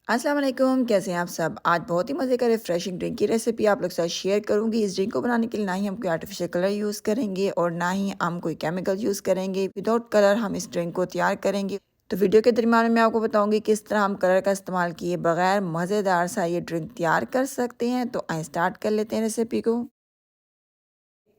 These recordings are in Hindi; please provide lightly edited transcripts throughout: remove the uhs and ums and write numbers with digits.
अस्सलाम वालेकुम, कैसे हैं आप सब? आज बहुत ही मज़े का रिफ्रेशिंग ड्रिंक की रेसिपी आप लोग के साथ शेयर करूँगी। इस ड्रिंक को बनाने के लिए ना ही हम कोई आर्टिफिशियल कलर यूज़ करेंगे और ना ही हम कोई केमिकल यूज़ करेंगे। विदाउट कलर हम इस ड्रिंक को तैयार करेंगे। तो वीडियो के दरमियान में मैं आपको बताऊँगी किस तरह हम कलर का इस्तेमाल किए बगैर मज़ेदार सा ये ड्रिंक तैयार कर सकते हैं। तो आइए स्टार्ट कर लेते हैं रेसिपी को।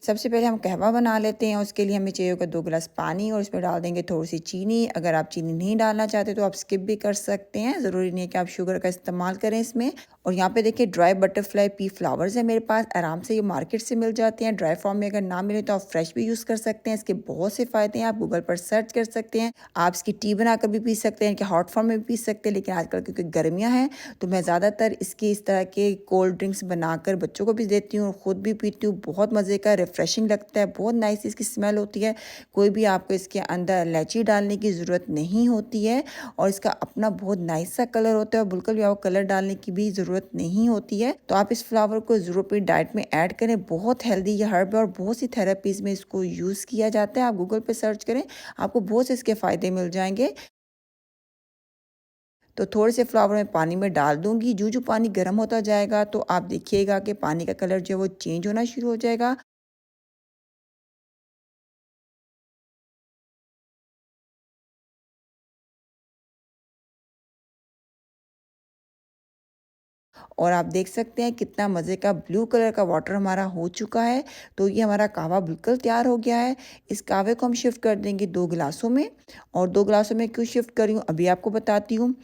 सबसे पहले हम कहवा बना लेते हैं। उसके लिए हमें चाहिए होगा 2 गिलास पानी और इसमें डाल देंगे थोड़ी-सी चीनी। अगर आप चीनी नहीं डालना चाहते तो आप स्किप भी कर सकते हैं। ज़रूरी नहीं है कि आप शुगर का इस्तेमाल करें इसमें। और यहाँ पे देखिए ड्राई बटरफ्लाई पी फ्लावर्स है मेरे पास। आराम से ये मार्केट से मिल जाते हैं। ड्राई फॉर्म में अगर ना मिले तो आप फ्रेश भी यूज़ कर सकते हैं। इसके बहुत से फ़ायदे हैं। आप गूगल पर सर्च कर सकते हैं। आप इसकी टी बनाकर भी पी सकते हैं कि हॉट फॉर्म में भी पी सकते हैं। लेकिन आजकल क्योंकि गर्मियाँ हैं तो मैं ज़्यादातर इसकी इस तरह के कोल्ड ड्रिंक्स बनाकर बच्चों को भी देती हूँ और ख़ुद भी पीती हूँ। बहुत मज़े का रिफ्रेशिंग लगता है, बहुत नाइस इसकी स्मेल होती है। कोई भी आपको इसके अंदर इलायची डालने की ज़रूरत नहीं होती है और इसका अपना बहुत नाइस सा कलर होता है और बिल्कुल भी आपको कलर डालने की भी ज़रूरत नहीं होती है। तो आप इस फ्लावर को ज़रूर अपनी डाइट में ऐड करें। बहुत हेल्दी ये हर्ब है और बहुत सी थेरेपीज़ में इसको यूज़ किया जाता है। आप गूगल पे सर्च करें, आपको बहुत से इसके फ़ायदे मिल जाएँगे। तो थोड़े से फ्लावर मैं पानी में डाल दूँगी। जो पानी गर्म होता जाएगा तो आप देखिएगा कि पानी का कलर जो है वो चेंज होना शुरू हो जाएगा। और आप देख सकते हैं कितना मज़े का ब्लू कलर का वाटर हमारा हो चुका है। तो ये हमारा कहवा बिल्कुल तैयार हो गया है। इस कहवे को हम शिफ्ट कर देंगे 2 गिलासों में और 2 गिलासों में क्यों शिफ्ट कर रही हूँ अभी आपको बताती हूँ।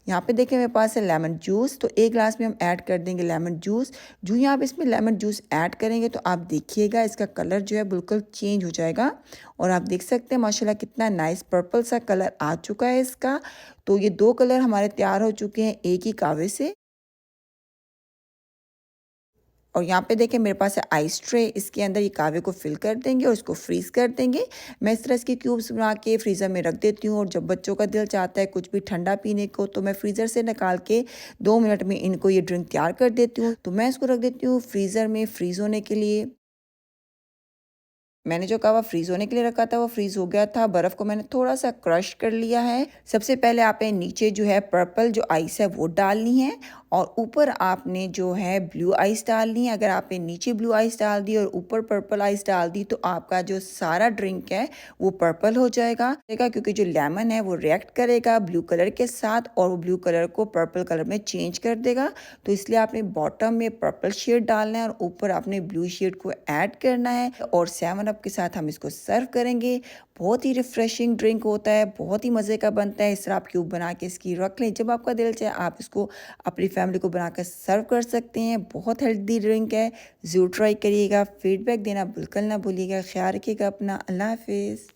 यहाँ पे देखिए मेरे पास है लेमन जूस। तो 1 ग्लास में हम ऐड कर देंगे लेमन जूस। जो ही आप इसमें लेमन जूस ऐड करेंगे तो आप देखिएगा इसका कलर जो है बिल्कुल चेंज हो जाएगा। और आप देख सकते हैं माशाल्लाह कितना नाइस पर्पल सा कलर आ चुका है इसका। तो ये 2 कलर हमारे तैयार हो चुके हैं एक ही कहवे से। और यहाँ पे देखिए मेरे पास है आइस ट्रे। इसके अंदर ये कहवे को फिल कर देंगे और इसको फ्रीज़ कर देंगे। मैं इस तरह इसके क्यूब्स बना के फ्रीज़र में रख देती हूँ और जब बच्चों का दिल चाहता है कुछ भी ठंडा पीने को तो मैं फ्रीज़र से निकाल के 2 मिनट में इनको ये ड्रिंक तैयार कर देती हूँ। तो मैं इसको रख देती हूँ फ्रीज़र में फ्रीज़ होने के लिए। मैंने जो कहवा फ्रीज़ होने के लिए रखा था वो फ्रीज़ हो गया था। बर्फ़ को मैंने थोड़ा-सा क्रश कर लिया है। सबसे पहले आपने नीचे जो है पर्पल जो आइस है वो डालनी है और ऊपर आपने जो है ब्लू आइस डालनी है। अगर आपने नीचे ब्लू आइस डाल दी और ऊपर पर्पल आइस डाल दी तो आपका जो सारा ड्रिंक है वो पर्पल हो जाएगा। क्योंकि जो लेमन है वो रिएक्ट करेगा ब्लू कलर के साथ और वो ब्लू कलर को पर्पल कलर में चेंज कर देगा। तो इसलिए आपने बॉटम में पर्पल शेड डालना है और ऊपर आपने ब्लू शेड को ऐड करना है और 7 अप के साथ हम इसको सर्व करेंगे। बहुत ही रिफ्रेशिंग ड्रिंक होता है, बहुत ही मज़े का बनता है। इस तरह आप क्यूब बना के इसकी रख लें। जब आपका दिल चाहे आप इसको अपनी फैमिली को बनाकर सर्व कर सकते हैं। बहुत हेल्दी ड्रिंक है, ज़रूर ट्राई करिएगा। फीडबैक देना बिल्कुल ना भूलिएगा। ख्याल रखिएगा अपना। अल्लाह हाफ़िज़।